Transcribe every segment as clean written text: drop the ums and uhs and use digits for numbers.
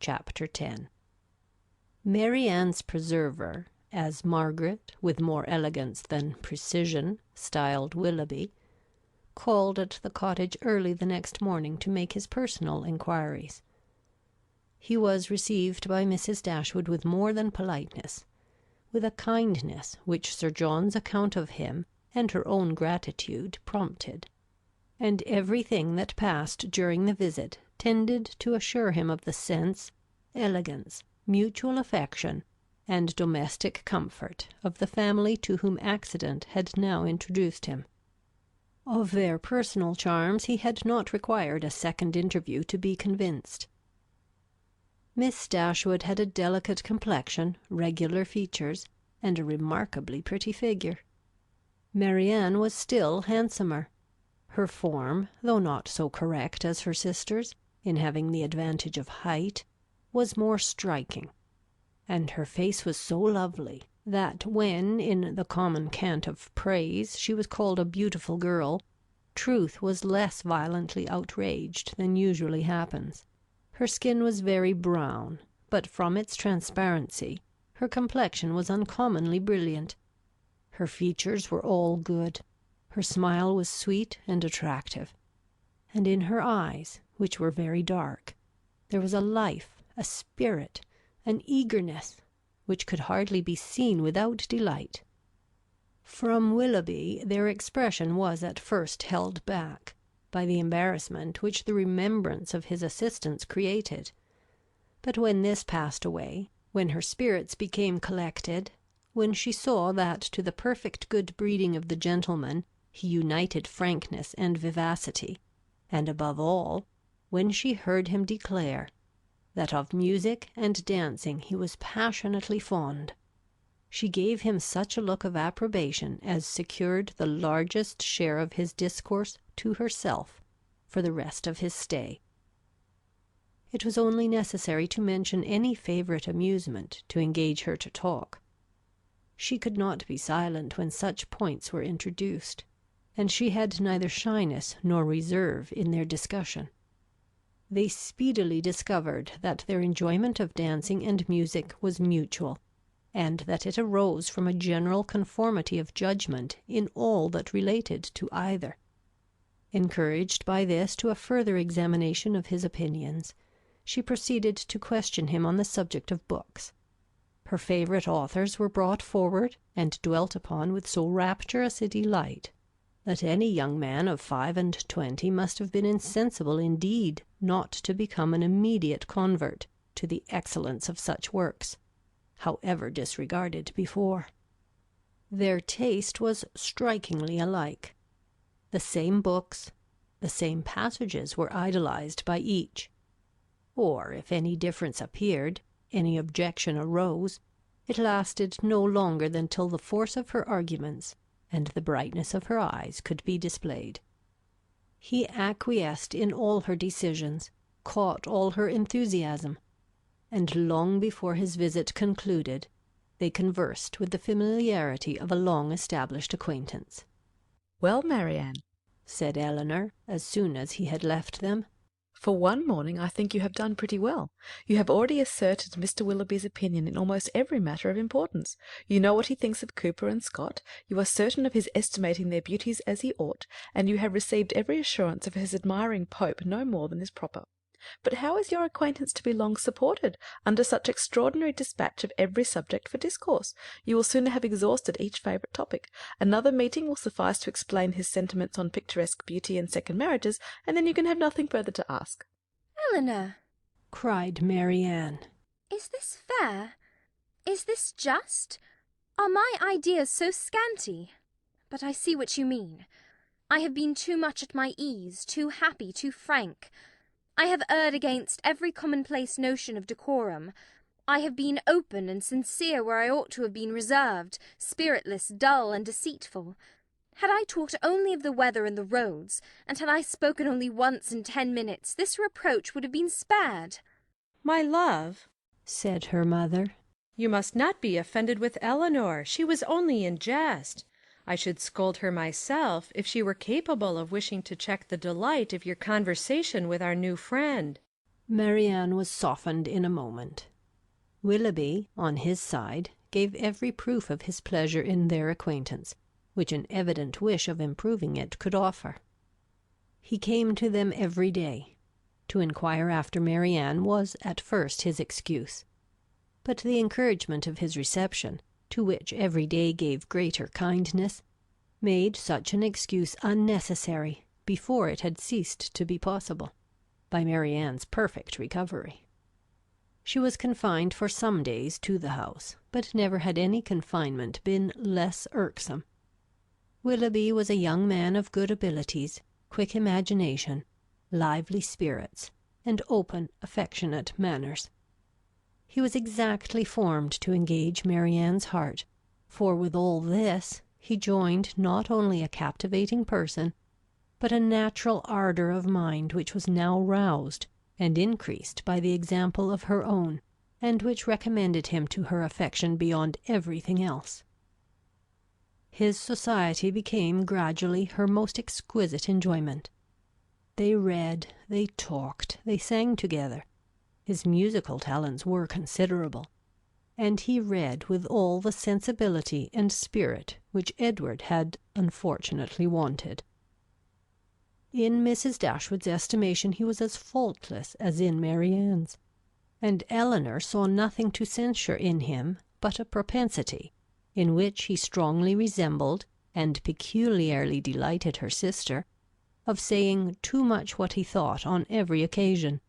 Chapter 10. Marianne's preserver, as Margaret, with more elegance than precision, styled Willoughby, called at the cottage early the next morning to make his personal inquiries. He was received by Mrs. Dashwood with more than politeness, with a kindness which Sir John's account of him and her own gratitude prompted, and everything that passed during the visit tended to assure him of the sense, elegance, mutual affection, and domestic comfort of the family to whom accident had now introduced him. Of their personal charms he had not required a second interview to be convinced. Miss Dashwood had a delicate complexion, regular features, and a remarkably pretty figure. Marianne was still handsomer. Her form, though not so correct as her sister's, in having the advantage of height, was more striking, and her face was so lovely that when, in the common cant of praise, she was called a beautiful girl, truth was less violently outraged than usually happens. Her skin was very brown, but from its transparency, her complexion was uncommonly brilliant. Her features were all good, her smile was sweet and attractive, and in her eyes, which were very dark, there was a life, a spirit, an eagerness, which could hardly be seen without delight. From Willoughby their expression was at first held back by the embarrassment which the remembrance of his assistance created. But when this passed away, when her spirits became collected, when she saw that to the perfect good breeding of the gentleman he united frankness and vivacity, and above all, when she heard him declare that of music and dancing he was passionately fond, she gave him such a look of approbation as secured the largest share of his discourse to herself for the rest of his stay. It was only necessary to mention any favourite amusement to engage her to talk. She could not be silent when such points were introduced, and she had neither shyness nor reserve in their discussion. They speedily discovered that their enjoyment of dancing and music was mutual, and that it arose from a general conformity of judgment in all that related to either. Encouraged by this to a further examination of his opinions, she proceeded to question him on the subject of books. Her favourite authors were brought forward and dwelt upon with so rapturous a delight, that any young man of 25 must have been insensible indeed not to become an immediate convert to the excellence of such works, however disregarded before. Their taste was strikingly alike. The same books, the same passages were idolized by each, or if any difference appeared, any objection arose, it lasted no longer than till the force of her arguments and the brightness of her eyes could be displayed. He acquiesced in all her decisions, caught all her enthusiasm, and long before his visit concluded, they conversed with the familiarity of a long-established acquaintance. "Well, Marianne," said Elinor, as soon as he had left them, "for one morning I think you have done pretty well. You have already asserted Mr. Willoughby's opinion in almost every matter of importance. You know what he thinks of Cooper and Scott, you are certain of his estimating their beauties as he ought, and you have received every assurance of his admiring Pope no more than is proper. But how is your acquaintance to be long supported, under such extraordinary dispatch of every subject for discourse? You will sooner have exhausted each favourite topic. Another meeting will suffice to explain his sentiments on picturesque beauty and second marriages, and then you can have nothing further to ask." "Elinor," cried Marianne, "is this fair? Is this just? Are my ideas so scanty? But I see what you mean. I have been too much at my ease, too happy, too frank. I have erred against every commonplace notion of decorum. I have been open and sincere where I ought to have been reserved, spiritless, dull, and deceitful. Had I talked only of the weather and the roads, and had I spoken only once in 10 minutes, this reproach would have been spared." "My love," said her mother, "you must not be offended with Elinor. She was only in jest. I should scold her myself, if she were capable of wishing to check the delight of your conversation with our new friend." Marianne was softened in a moment. Willoughby, on his side, gave every proof of his pleasure in their acquaintance, which an evident wish of improving it could offer. He came to them every day. To inquire after Marianne was at first his excuse, but the encouragement of his reception, to which every day gave greater kindness, made such an excuse unnecessary before it had ceased to be possible, by Marianne's perfect recovery. She was confined for some days to the house, but never had any confinement been less irksome. Willoughby was a young man of good abilities, quick imagination, lively spirits, and open, affectionate manners. He was exactly formed to engage Marianne's heart, for with all this he joined not only a captivating person, but a natural ardour of mind which was now roused and increased by the example of her own, and which recommended him to her affection beyond everything else. His society became gradually her most exquisite enjoyment. They read, they talked, they sang together. His musical talents were considerable, and he read with all the sensibility and spirit which Edward had unfortunately wanted. In Mrs. Dashwood's estimation he was as faultless as in Marianne's, and Elinor saw nothing to censure in him but a propensity, in which he strongly resembled and peculiarly delighted her sister, of saying too much what he thought on every occasion,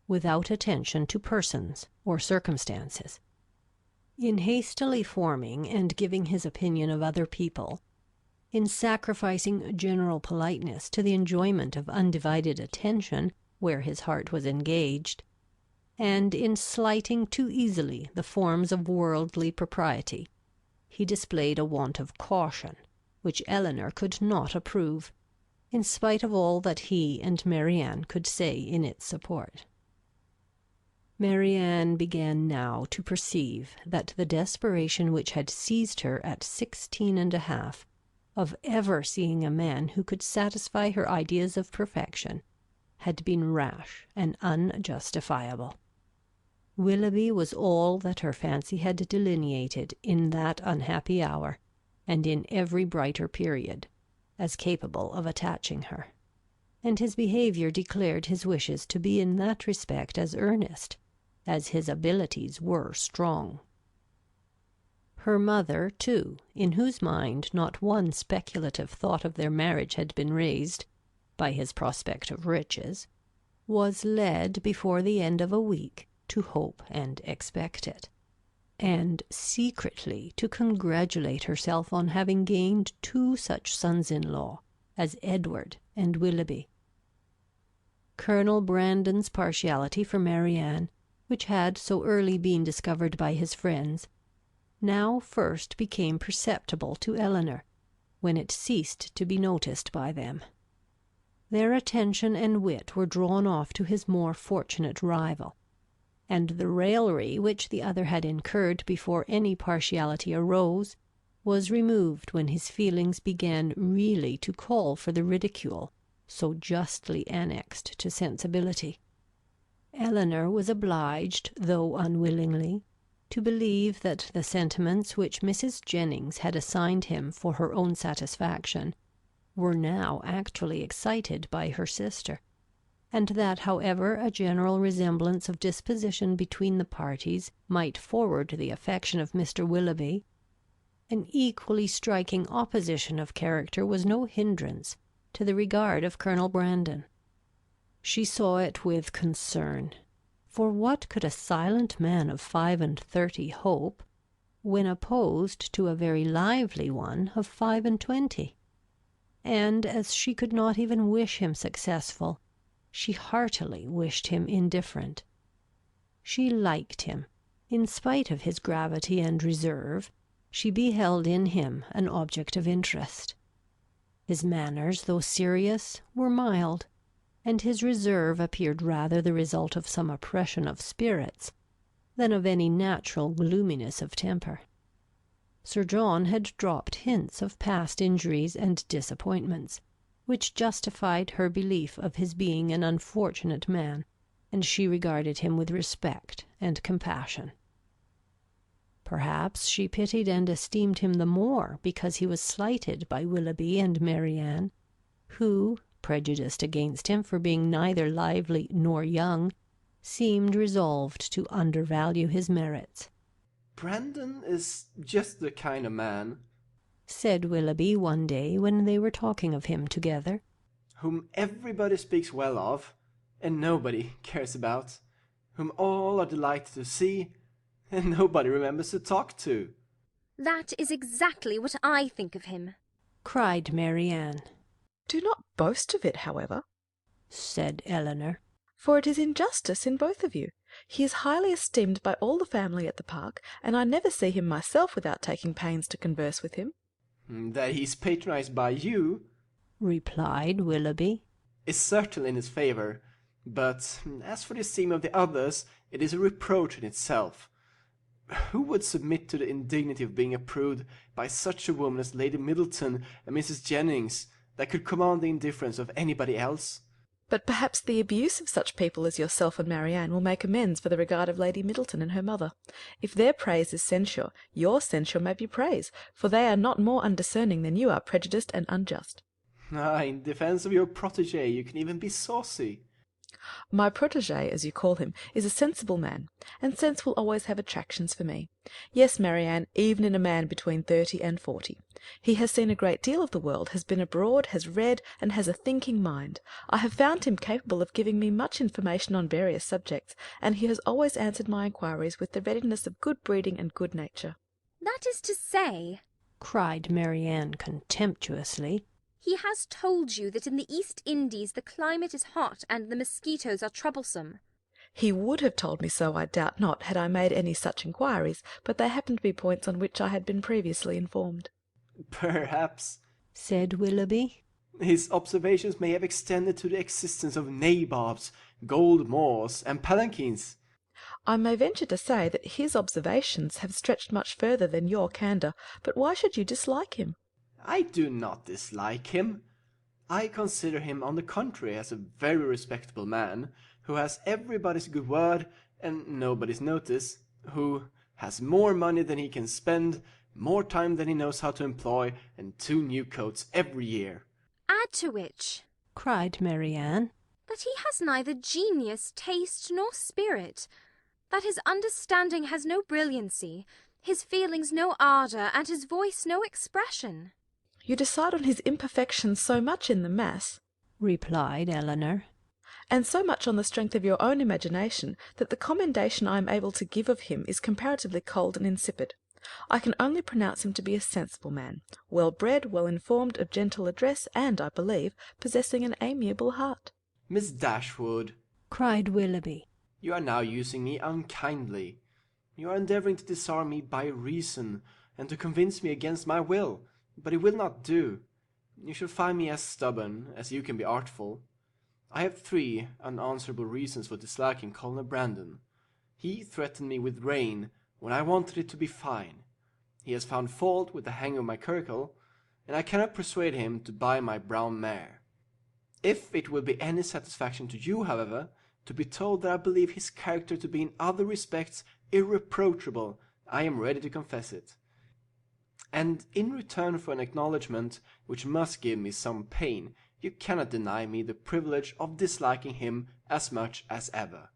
without attention to persons or circumstances. In hastily forming and giving his opinion of other people, in sacrificing general politeness to the enjoyment of undivided attention where his heart was engaged, and in slighting too easily the forms of worldly propriety, he displayed a want of caution, which Elinor could not approve, in spite of all that he and Marianne could say in its support. Marianne began now to perceive that the desperation which had seized her at 16 and a half, of ever seeing a man who could satisfy her ideas of perfection, had been rash and unjustifiable. Willoughby was all that her fancy had delineated in that unhappy hour, and in every brighter period, as capable of attaching her, and his behaviour declared his wishes to be in that respect as earnest as his abilities were strong. Her mother, too, in whose mind not one speculative thought of their marriage had been raised, by his prospect of riches, was led before the end of a week to hope and expect it, and secretly to congratulate herself on having gained two such sons-in-law as Edward and Willoughby. Colonel Brandon's partiality for Marianne, which had so early been discovered by his friends, now first became perceptible to Elinor, when it ceased to be noticed by them. Their attention and wit were drawn off to his more fortunate rival, and the raillery which the other had incurred before any partiality arose was removed when his feelings began really to call for the ridicule so justly annexed to sensibility. Elinor was obliged, though unwillingly, to believe that the sentiments which Mrs. Jennings had assigned him for her own satisfaction were now actually excited by her sister, and that however a general resemblance of disposition between the parties might forward the affection of Mr. Willoughby, an equally striking opposition of character was no hindrance to the regard of Colonel Brandon. She saw it with concern, for what could a silent man of 35 hope, when opposed to a very lively one of 25? And as she could not even wish him successful, she heartily wished him indifferent. She liked him. In spite of his gravity and reserve, she beheld in him an object of interest. His manners, though serious, were mild, and his reserve appeared rather the result of some oppression of spirits than of any natural gloominess of temper. Sir John had dropped hints of past injuries and disappointments, which justified her belief of his being an unfortunate man, and she regarded him with respect and compassion. Perhaps she pitied and esteemed him the more because he was slighted by Willoughby and Marianne, who, prejudiced against him for being neither lively nor young, seemed resolved to undervalue his merits. "Brandon is just the kind of man," said Willoughby one day when they were talking of him together, "whom everybody speaks well of, and nobody cares about, whom all are delighted to see, and nobody remembers to talk to." That is exactly what I think of him, cried Marianne. Do not boast of it, however, said Elinor, for it is injustice in both of you. He is highly esteemed by all the family at the park, and I never see him myself without taking pains to converse with him. That he is patronized by you, replied Willoughby, is certainly in his favour, but as for the esteem of the others, it is a reproach in itself. Who would submit to the indignity of being approved by such a woman as Lady Middleton and Mrs. Jennings, that could command the indifference of anybody else? But perhaps the abuse of such people as yourself and Marianne will make amends for the regard of Lady Middleton and her mother. If their praise is censure, your censure may be praise, for they are not more undiscerning than you are prejudiced and unjust. In defence of your protégé you can even be saucy. My protégé, as you call him, is a sensible man, and sense will always have attractions for me. Yes, Marianne, even in a man between 30 and 40. He has seen a great deal of the world, has been abroad, has read, and has a thinking mind. I have found him capable of giving me much information on various subjects, and he has always answered my inquiries with the readiness of good breeding and good nature. That is to say, cried Marianne contemptuously, he has told you that in the East Indies the climate is hot and the mosquitoes are troublesome. He would have told me so, I doubt not, had I made any such inquiries, but they happened to be points on which I had been previously informed. Perhaps, said Willoughby, his observations may have extended to the existence of nabobs, gold moors, and palanquins. I may venture to say that his observations have stretched much further than your candour, but why should you dislike him? I do not dislike him. I consider him, on the contrary, as a very respectable man, who has everybody's good word and nobody's notice, who has more money than he can spend, more time than he knows how to employ, and 2 new coats every year. Add to which, cried Marianne, that he has neither genius, taste, nor spirit, that his understanding has no brilliancy, his feelings no ardour, and his voice no expression. You decide on his imperfections so much in the mass, replied Elinor, and so much on the strength of your own imagination, that the commendation I am able to give of him is comparatively cold and insipid. I can only pronounce him to be a sensible man, well bred, well informed, of gentle address, and, I believe, possessing an amiable heart. Miss Dashwood, cried Willoughby, you are now using me unkindly. You are endeavouring to disarm me by reason, and to convince me against my will, but it will not do. You shall find me as stubborn as you can be artful. I have 3 unanswerable reasons for disliking Colonel Brandon. He threatened me with rain when I wanted it to be fine. He has found fault with the hang of my curricle, and I cannot persuade him to buy my brown mare. If it will be any satisfaction to you, however, to be told that I believe his character to be in other respects irreproachable, I am ready to confess it. And in return for an acknowledgment which must give me some pain, you cannot deny me the privilege of disliking him as much as ever.